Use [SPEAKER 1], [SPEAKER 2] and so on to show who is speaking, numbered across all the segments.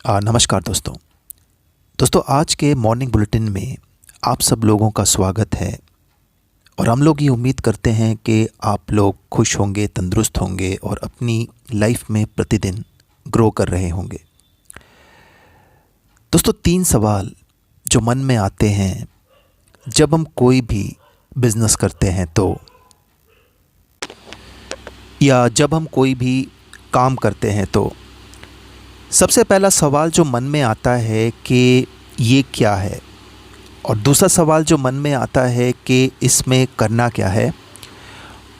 [SPEAKER 1] नमस्कार दोस्तों। आज के मॉर्निंग बुलेटिन में आप सब लोगों का स्वागत है और हम लोग ये उम्मीद करते हैं कि आप लोग खुश होंगे, तंदुरुस्त होंगे और अपनी लाइफ में प्रतिदिन ग्रो कर रहे होंगे। दोस्तों, 3 सवाल जो मन में आते हैं जब हम कोई भी बिज़नेस करते हैं तो, या जब हम कोई भी काम करते हैं तो सबसे पहला सवाल जो मन में आता है कि ये क्या है, और दूसरा सवाल जो मन में आता है कि इसमें करना क्या है,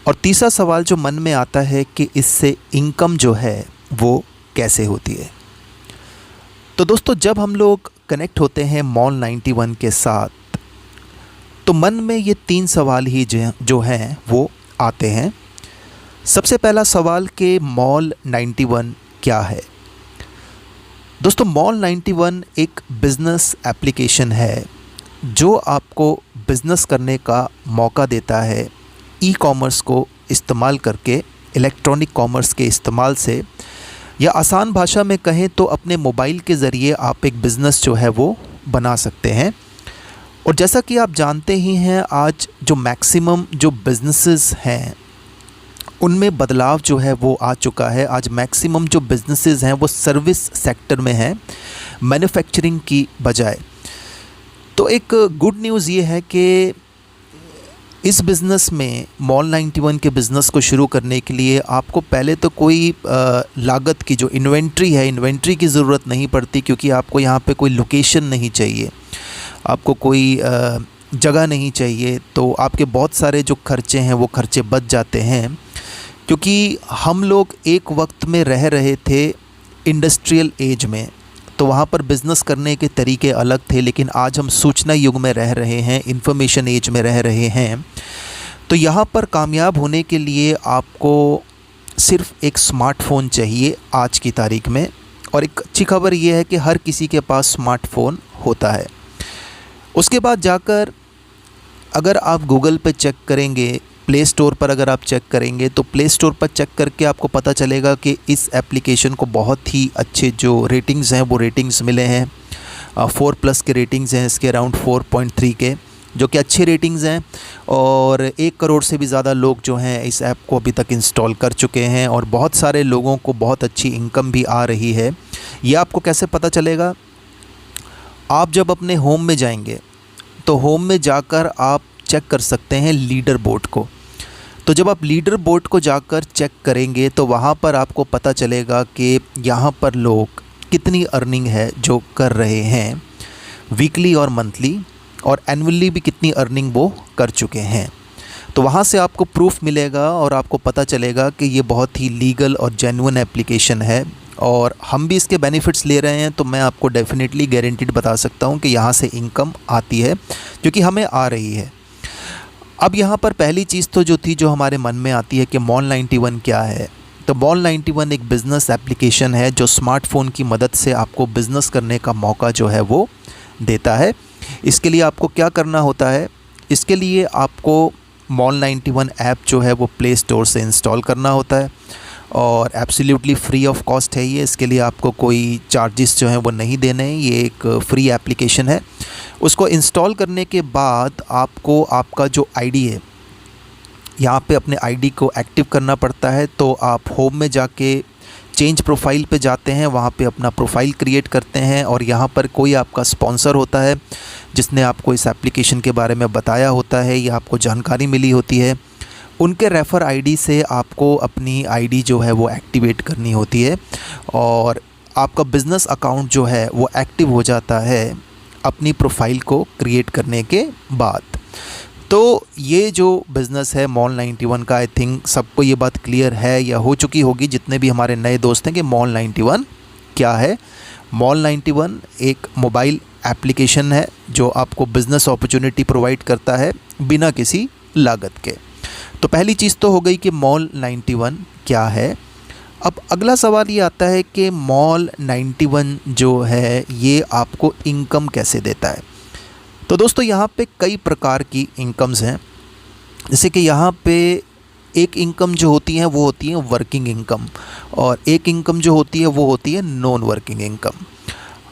[SPEAKER 1] और तीसरा सवाल जो मन में आता है कि इससे इनकम जो है वो कैसे होती है। तो दोस्तों, जब हम लोग कनेक्ट होते हैं मॉल 91 के साथ तो मन में ये 3 सवाल ही जो हैं वो आते हैं। सबसे पहला सवाल कि मॉल 91 क्या है। दोस्तों, मॉल 91 एक बिज़नेस एप्लीकेशन है जो आपको बिज़नेस करने का मौका देता है ई कॉमर्स को इस्तेमाल करके, इलेक्ट्रॉनिक कॉमर्स के इस्तेमाल से, या आसान भाषा में कहें तो अपने मोबाइल के ज़रिए आप एक बिज़नेस जो है वो बना सकते हैं। और जैसा कि आप जानते ही हैं, आज जो मैक्सिमम जो बिज़नेसेस हैं उनमें बदलाव जो है वो आ चुका है। आज मैक्सिमम जो बिज़नेसेस हैं वो सर्विस सेक्टर में हैं, मैन्युफैक्चरिंग की बजाय। तो एक गुड न्यूज़ ये है कि इस बिज़नेस में, मॉल 91 के बिज़नेस को शुरू करने के लिए आपको पहले तो कोई लागत की जो इन्वेंट्री है, इन्वेंट्री की ज़रूरत नहीं पड़ती, क्योंकि आपको यहाँ पे कोई लोकेशन नहीं चाहिए, आपको कोई जगह नहीं चाहिए। तो आपके बहुत सारे जो खर्चे हैं वो खर्चे बच जाते हैं, क्योंकि हम लोग एक वक्त में रह रहे थे इंडस्ट्रियल एज में, तो वहाँ पर बिज़नेस करने के तरीके अलग थे। लेकिन आज हम सूचना युग में रह रहे हैं, इंफॉर्मेशन एज में रह रहे हैं। तो यहाँ पर कामयाब होने के लिए आपको सिर्फ एक स्मार्टफ़ोन चाहिए आज की तारीख में। और एक अच्छी खबर ये है कि हर किसी के पास स्मार्टफ़ोन होता है। उसके बाद जाकर अगर आप गूगल पे चेक करेंगे, प्ले स्टोर पर अगर आप चेक करेंगे, तो प्ले स्टोर पर चेक करके आपको पता चलेगा कि इस एप्लीकेशन को बहुत ही अच्छे जो रेटिंग्स हैं वो रेटिंग्स मिले हैं। 4+ के रेटिंग्स हैं इसके, अराउंड 4.3 के, जो कि अच्छे रेटिंग्स हैं। और 1 करोड़ से भी ज़्यादा लोग जो हैं इस ऐप को अभी तक इंस्टॉल कर चुके हैं, और बहुत सारे लोगों को बहुत अच्छी इनकम भी आ रही है। ये आपको कैसे पता चलेगा? आप जब अपने होम में जाएंगे तो होम में जाकर आप चेक कर सकते हैं लीडर बोर्ड को। तो जब आप लीडर बोर्ड को जाकर चेक करेंगे तो वहाँ पर आपको पता चलेगा कि यहाँ पर लोग कितनी अर्निंग है जो कर रहे हैं, वीकली और मंथली, और एनुअली भी कितनी अर्निंग वो कर चुके हैं। तो वहाँ से आपको प्रूफ मिलेगा और आपको पता चलेगा कि ये बहुत ही लीगल और जेन्युइन एप्लीकेशन है, और हम भी इसके बेनिफिट्स ले रहे हैं। तो मैं आपको डेफिनेटली गारंटीड बता सकता हूँ कि यहाँ से इनकम आती है, क्योंकि हमें आ रही है। अब यहाँ पर पहली चीज़ तो जो थी, जो हमारे मन में आती है कि मॉल 91 क्या है। तो मॉल 91 एक बिज़नेस एप्लीकेशन है जो स्मार्टफ़ोन की मदद से आपको बिज़नेस करने का मौका जो है वो देता है। इसके लिए आपको क्या करना होता है? इसके लिए आपको मॉल 91 ऐप जो है वो प्ले स्टोर से इंस्टॉल करना होता है, और एब्सोल्युटली फ्री ऑफ कॉस्ट है ये। इसके लिए आपको कोई चार्जेस जो हैं वो नहीं देने हैं, ये एक फ्री एप्लीकेशन है। उसको इंस्टॉल करने के बाद आपको आपका जो आईडी है, यहाँ पे अपने आईडी को एक्टिव करना पड़ता है। तो आप होम में जाके चेंज प्रोफाइल पे जाते हैं, वहाँ पे अपना प्रोफाइल क्रिएट करते हैं, और यहाँ पर कोई आपका स्पॉन्सर होता है जिसने आपको इस एप्लीकेशन के बारे में बताया होता है या आपको जानकारी मिली होती है। उनके रेफ़र आईडी से आपको अपनी आईडी जो है वो एक्टिवेट करनी होती है, और आपका बिज़नेस अकाउंट जो है वो एक्टिव हो जाता है अपनी प्रोफाइल को क्रिएट करने के बाद। तो ये जो बिज़नेस है मॉल 91 का, आई थिंक सबको ये बात क्लियर है या हो चुकी होगी, जितने भी हमारे नए दोस्त हैं, कि मॉल 91 क्या है। मॉल 91 एक मोबाइल एप्लीकेशन है जो आपको बिज़नेस अपॉर्चुनिटी प्रोवाइड करता है बिना किसी लागत के। तो पहली चीज़ तो हो गई कि मॉल 91 क्या है। अब अगला सवाल ये आता है कि मॉल 91 जो है ये आपको इनकम कैसे देता है। तो दोस्तों, यहाँ पे कई प्रकार की इनकम्स हैं। जैसे कि यहाँ पे एक इनकम जो होती है वो होती है वर्किंग इनकम, और एक इनकम जो होती है वो होती है नॉन वर्किंग इनकम।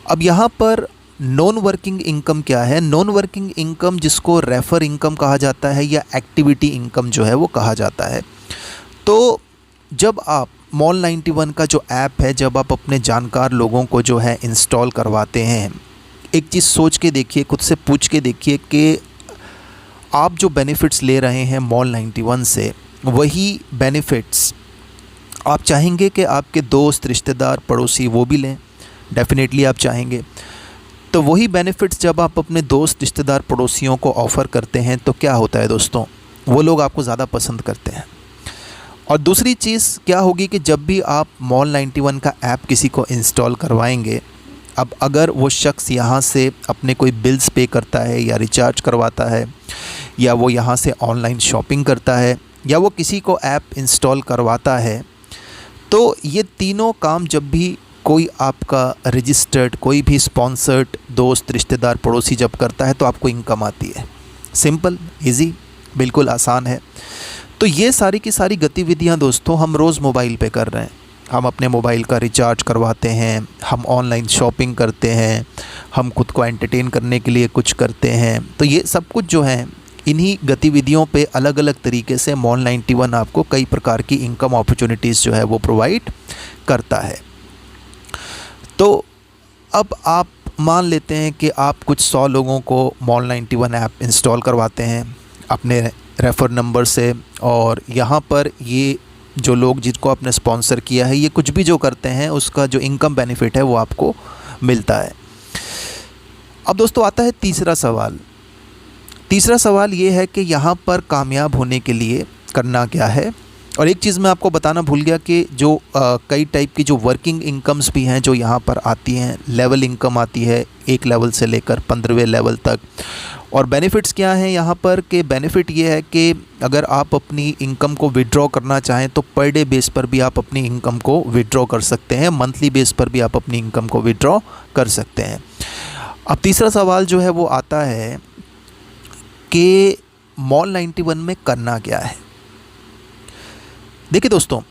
[SPEAKER 1] अब यहाँ पर नॉन वर्किंग इनकम क्या है? नॉन वर्किंग इनकम जिसको रेफ़र इनकम कहा जाता है या एक्टिविटी इनकम जो है वो कहा जाता है। तो जब आप मॉल 91 का जो ऐप है, जब आप अपने जानकार लोगों को जो है इंस्टॉल करवाते हैं, एक चीज़ सोच के देखिए, खुद से पूछ के देखिए कि आप जो बेनिफिट्स ले रहे हैं मॉल 91 से, वही बेनिफिट्स आप चाहेंगे कि आपके दोस्त, रिश्तेदार, पड़ोसी वो भी लें? डेफ़िनेटली आप चाहेंगे। तो वही बेनिफिट्स जब आप अपने दोस्त, रिश्तेदार, पड़ोसियों को ऑफ़र करते हैं तो क्या होता है दोस्तों? वो लोग आपको ज़्यादा पसंद करते हैं। और दूसरी चीज़ क्या होगी कि जब भी आप मॉल 91 का ऐप किसी को इंस्टॉल करवाएंगे, अब अगर वो शख्स यहाँ से अपने कोई बिल्स पे करता है या रिचार्ज करवाता है, या वो यहाँ से ऑनलाइन शॉपिंग करता है, या वो किसी को ऐप इंस्टॉल करवाता है, तो ये तीनों काम जब भी कोई आपका रजिस्टर्ड, कोई भी स्पॉन्सर्ड दोस्त, रिश्तेदार, पड़ोसी जब करता है तो आपको इनकम आती है। सिंपल, इजी, बिल्कुल आसान है। तो ये सारी की सारी गतिविधियां दोस्तों हम रोज़ मोबाइल पे कर रहे हैं। हम अपने मोबाइल का रिचार्ज करवाते हैं, हम ऑनलाइन शॉपिंग करते हैं, हम खुद को एंटरटेन करने के लिए कुछ करते हैं। तो ये सब कुछ जो है, इन्हीं गतिविधियों पे अलग अलग तरीके से मॉल 91 आपको कई प्रकार की इनकम अपॉर्चुनिटीज़ जो है वो प्रोवाइड करता है। तो अब आप मान लेते हैं कि आप कुछ 100 लोगों को मॉल 91 ऐप इंस्टॉल करवाते हैं अपने रेफ़र नंबर से, और यहाँ पर ये जो लोग जिनको आपने स्पॉन्सर किया है, ये कुछ भी जो करते हैं उसका जो इनकम बेनिफिट है वो आपको मिलता है। अब दोस्तों आता है तीसरा सवाल। तीसरा सवाल ये है कि यहाँ पर कामयाब होने के लिए करना क्या है। और एक चीज़ मैं आपको बताना भूल गया कि जो कई टाइप की जो वर्किंग इनकम्स भी हैं जो यहाँ पर आती हैं। लेवल इनकम आती है 1 लेवल से लेकर 15वें लेवल तक। और बेनिफिट्स क्या हैं यहाँ पर? कि बेनिफिट ये है कि अगर आप अपनी इनकम को विड्रॉ करना चाहें तो पर डे बेस पर भी आप अपनी इनकम को विड्रॉ कर सकते हैं, मंथली बेस पर भी आप अपनी इनकम को विड्रॉ कर सकते हैं। अब तीसरा सवाल जो है वो आता है कि मॉल 91 में करना क्या है। देखिए दोस्तों,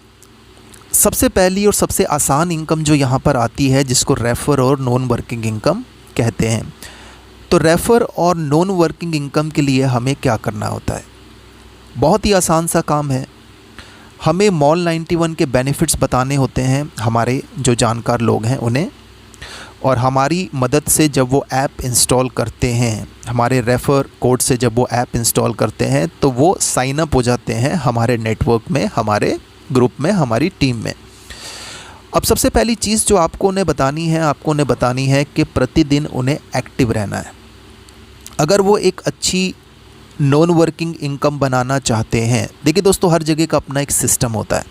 [SPEAKER 1] सबसे पहली और सबसे आसान इनकम जो यहाँ पर आती है, जिसको रेफ़र और नॉन वर्किंग इनकम कहते हैं। तो रेफ़र और नॉन वर्किंग इनकम के लिए हमें क्या करना होता है? बहुत ही आसान सा काम है। हमें मॉल 91 के बेनिफिट्स बताने होते हैं हमारे जो जानकार लोग हैं उन्हें, और हमारी मदद से जब वो ऐप इंस्टॉल करते हैं, हमारे रेफ़र कोड से जब वो ऐप इंस्टॉल करते हैं, तो वो साइन अप हो जाते हैं हमारे नेटवर्क में, हमारे ग्रुप में, हमारी टीम में। अब सबसे पहली चीज़ जो आपको उन्हें बतानी है कि प्रतिदिन उन्हें एक्टिव रहना है। अगर वो एक अच्छी नॉन वर्किंग इनकम बनाना चाहते हैं, देखिए दोस्तों, हर जगह का अपना एक सिस्टम होता है।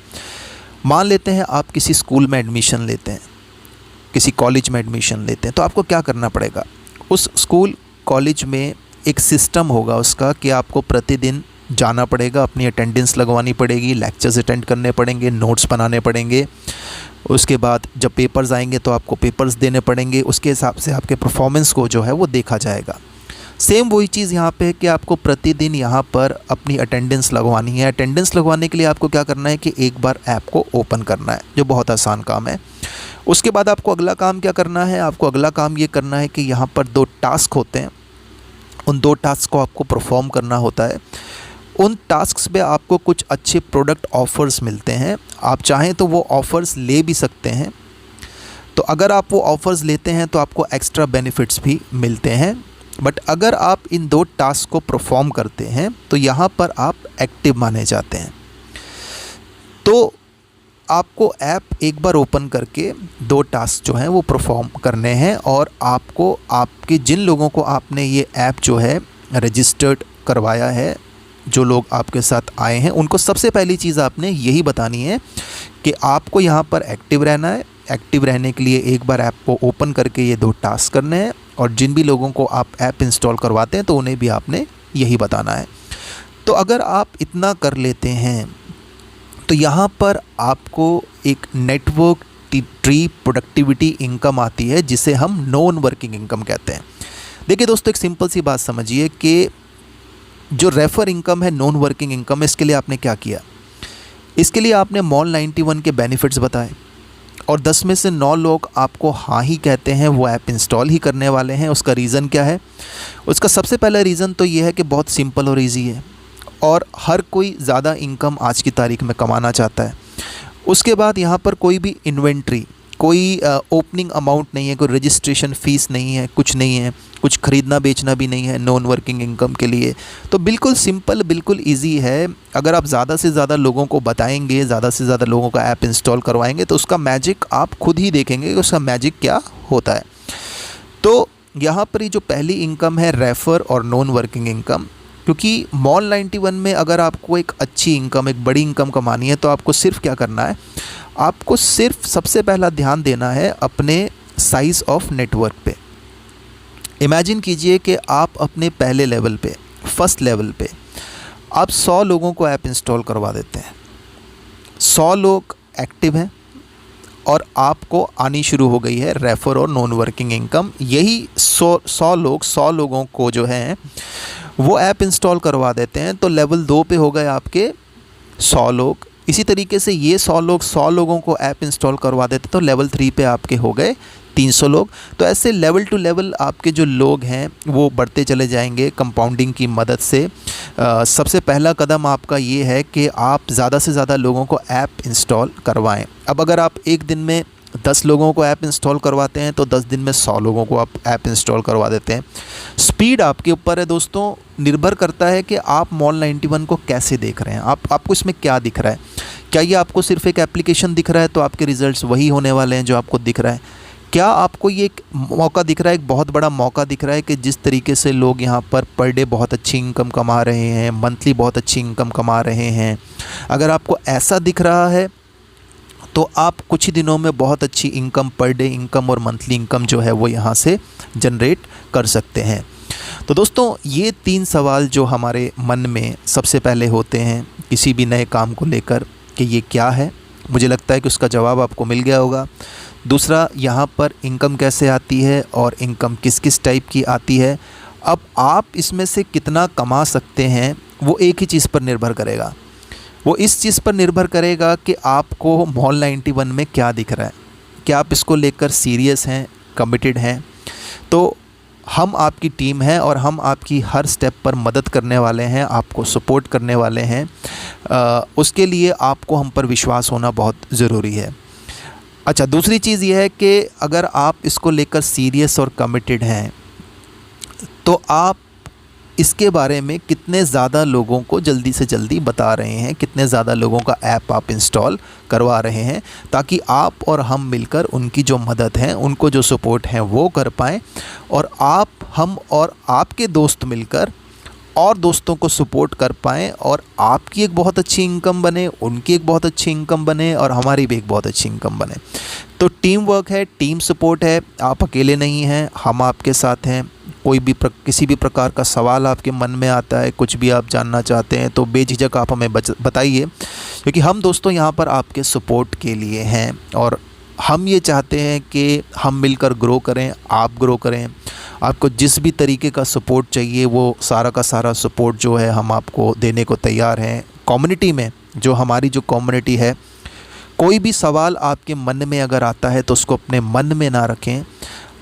[SPEAKER 1] मान लेते हैं आप किसी स्कूल में एडमिशन लेते हैं, किसी कॉलेज में एडमिशन लेते हैं, तो आपको क्या करना पड़ेगा? उस स्कूल कॉलेज में एक सिस्टम होगा उसका कि आपको प्रतिदिन जाना पड़ेगा, अपनी अटेंडेंस लगवानी पड़ेगी, लेक्चर्स अटेंड करने पड़ेंगे, नोट्स बनाने पड़ेंगे। उसके बाद जब पेपर्स आएंगे तो आपको पेपर्स देने पड़ेंगे। उसके हिसाब से आपके परफॉर्मेंस को जो है वो देखा जाएगा। सेम वही चीज़ यहाँ पे है कि आपको प्रतिदिन यहाँ पर अपनी अटेंडेंस लगवानी है। अटेंडेंस लगवाने के लिए आपको क्या करना है कि एक बार ऐप को ओपन करना है, जो बहुत आसान काम है। उसके बाद आपको अगला काम क्या करना है? आपको अगला काम ये करना है कि यहाँ पर 2 टास्क होते हैं, उन 2 टास्क को आपको परफॉर्म करना होता है। उन टास्क्स पे आपको कुछ अच्छे प्रोडक्ट ऑफ़र्स मिलते हैं। आप चाहें तो वो ऑफ़र्स ले भी सकते हैं। तो अगर आप वो ऑफ़र्स लेते हैं तो आपको एक्स्ट्रा बेनिफिट्स भी मिलते हैं। बट अगर आप इन 2 टास्क को परफॉर्म करते हैं तो यहाँ पर आप एक्टिव माने जाते हैं। तो आपको ऐप एक बार ओपन करके 2 टास्क जो हैं वो परफॉर्म करने हैं, और आपको आपके जिन लोगों को आपने ये ऐप जो है रजिस्टर्ड करवाया है, जो लोग आपके साथ आए हैं, उनको सबसे पहली चीज़ आपने यही बतानी है कि आपको यहाँ पर एक्टिव रहना है। एक्टिव रहने के लिए एक बार ऐप को ओपन करके ये 2 टास्क करने हैं, और जिन भी लोगों को आप ऐप इंस्टॉल करवाते हैं तो उन्हें भी आपने यही बताना है। तो अगर आप इतना कर लेते हैं तो यहाँ पर आपको एक नेटवर्क ट्री प्रोडक्टिविटी इनकम आती है, जिसे हम नॉन वर्किंग इनकम कहते हैं। देखिए दोस्तों, एक सिंपल सी बात समझिए कि जो रेफ़र इनकम है, नॉन वर्किंग इनकम, इसके लिए आपने क्या किया? इसके लिए आपने मॉल 91 के बेनिफिट्स बताए, और 10 में से 9 लोग आपको हाँ ही कहते हैं, वो ऐप इंस्टॉल ही करने वाले हैं। उसका रीज़न क्या है? उसका सबसे पहला रीज़न तो ये है कि बहुत सिंपल और ईजी है और हर कोई ज़्यादा इनकम आज की तारीख में कमाना चाहता है। उसके बाद यहाँ पर कोई भी इन्वेंट्री, कोई ओपनिंग अमाउंट नहीं है, कोई रजिस्ट्रेशन फ़ीस नहीं है, कुछ नहीं है, कुछ ख़रीदना बेचना भी नहीं है नॉन वर्किंग इनकम के लिए। तो बिल्कुल सिंपल, बिल्कुल इजी है। अगर आप ज़्यादा से ज़्यादा लोगों को बताएंगे, ज़्यादा से ज़्यादा लोगों का ऐप इंस्टॉल करवाएंगे तो उसका मैजिक आप खुद ही देखेंगे कि उसका मैजिक क्या होता है। तो यहाँ पर ये जो पहली इनकम है रेफ़र और नॉन वर्किंग इनकम, क्योंकि मॉल 91 में अगर आपको एक अच्छी इनकम, एक बड़ी इनकम कमानी है तो आपको सिर्फ क्या करना है, आपको सिर्फ सबसे पहला ध्यान देना है अपने साइज़ ऑफ नेटवर्क पे। इमेजिन कीजिए कि आप अपने पहले लेवल पे, फर्स्ट लेवल पे आप 100 लोगों को ऐप इंस्टॉल करवा देते हैं। 100 लोग एक्टिव हैं और आपको आनी शुरू हो गई है रेफ़र और नॉन वर्किंग इनकम। यही 100 लोगों को जो है वो ऐप इंस्टॉल करवा देते हैं तो लेवल 2 पे हो गए आपके 100 लोग। इसी तरीके से ये 100 लोगों को ऐप इंस्टॉल करवा देते तो लेवल 3 पे आपके हो गए 300 लोग। तो ऐसे लेवल टू लेवल आपके जो लोग हैं वो बढ़ते चले जाएंगे कंपाउंडिंग की मदद से। सबसे पहला कदम आपका ये है कि आप ज़्यादा से ज़्यादा लोगों को ऐप इंस्टॉल करवाएं। अब अगर आप एक दिन में 10 लोगों को ऐप इंस्टॉल करवाते हैं तो 10 दिन में 100 लोगों को आप ऐप इंस्टॉल करवा देते हैं। स्पीड आपके ऊपर है दोस्तों, निर्भर करता है कि आप मॉल 91 को कैसे देख रहे हैं। आपको इसमें क्या दिख रहा है? क्या ये आपको सिर्फ एक एप्लीकेशन दिख रहा है तो आपके रिज़ल्ट्स वही होने वाले हैं जो आपको दिख रहा है? क्या आपको ये एक मौका दिख रहा है, एक बहुत बड़ा मौका दिख रहा है कि जिस तरीके से लोग यहाँ पर डे बहुत अच्छी इनकम कमा रहे हैं, मंथली बहुत अच्छी इनकम कमा रहे हैं? अगर आपको ऐसा दिख रहा है तो आप कुछ ही दिनों में बहुत अच्छी इनकम, पर डे इनकम और मंथली इनकम जो है वो यहाँ से जनरेट कर सकते हैं। तो दोस्तों ये 3 सवाल जो हमारे मन में सबसे पहले होते हैं किसी भी नए काम को लेकर कि ये क्या है, मुझे लगता है कि उसका जवाब आपको मिल गया होगा। दूसरा, यहाँ पर इनकम कैसे आती है और इनकम किस किस टाइप की आती है। अब आप इसमें से कितना कमा सकते हैं वो एक ही चीज़ पर निर्भर करेगा। वो इस चीज़ पर निर्भर करेगा कि आपको मॉल 91 में क्या दिख रहा है, क्या आप इसको लेकर सीरियस हैं, कमिटेड हैं। तो हम आपकी टीम है और हम आपकी हर स्टेप पर मदद करने वाले हैं, आपको सपोर्ट करने वाले हैं। उसके लिए आपको हम पर विश्वास होना बहुत ज़रूरी है। अच्छा, दूसरी चीज़ ये है कि अगर आप इसको लेकर सीरियस और कमिटेड हैं तो आप इसके बारे में कितने ज़्यादा लोगों को जल्दी से जल्दी बता रहे हैं, कितने ज़्यादा लोगों का ऐप आप इंस्टॉल करवा रहे हैं, ताकि आप और हम मिलकर उनकी जो मदद है, उनको जो सपोर्ट है वो कर पाएँ और आप, हम और आपके दोस्त मिलकर और दोस्तों को सपोर्ट कर पाएँ और आपकी एक बहुत अच्छी इनकम बने, उनकी एक बहुत अच्छी इनकम बने और हमारी भी एक बहुत अच्छी इनकम बने। तो टीम वर्क है, टीम सपोर्ट है, आप अकेले नहीं हैं, हम आपके साथ हैं। कोई भी किसी भी प्रकार का सवाल आपके मन में आता है, कुछ भी आप जानना चाहते हैं तो बेझिझक आप हमें बताइए, क्योंकि हम दोस्तों यहाँ पर आपके सपोर्ट के लिए हैं और हम ये चाहते हैं कि हम मिलकर ग्रो करें, आप ग्रो करें। आपको जिस भी तरीके का सपोर्ट चाहिए वो सारा का सारा सपोर्ट जो है हम आपको देने को तैयार हैं। कम्युनिटी में जो हमारी जो कम्युनिटी है, कोई भी सवाल आपके मन में अगर आता है तो उसको अपने मन में ना रखें।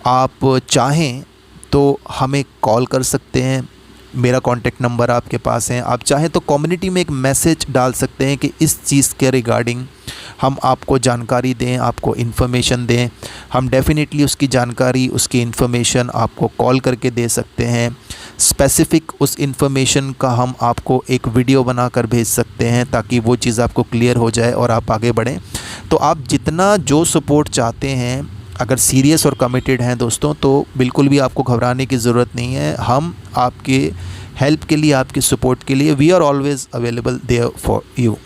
[SPEAKER 1] आप चाहें तो हमें कॉल कर सकते हैं, मेरा कॉन्टेक्ट नंबर आपके पास है। आप चाहें तो कम्युनिटी में एक मैसेज डाल सकते हैं कि इस चीज़ के रिगार्डिंग हम आपको जानकारी दें, आपको इन्फॉर्मेशन दें। हम डेफ़िनेटली उसकी जानकारी, उसकी इन्फॉर्मेशन आपको कॉल करके दे सकते हैं। स्पेसिफ़िक उस इन्फॉर्मेशन का हम आपको एक वीडियो बनाकर भेज सकते हैं ताकि वो चीज़ आपको क्लियर हो जाए और आप आगे बढ़ें। तो आप जितना जो सपोर्ट चाहते हैं, अगर सीरियस और कमिटेड हैं दोस्तों, तो बिल्कुल भी आपको घबराने की ज़रूरत नहीं है। हम आपके हेल्प के लिए, आपके सपोर्ट के लिए we are always available there for you.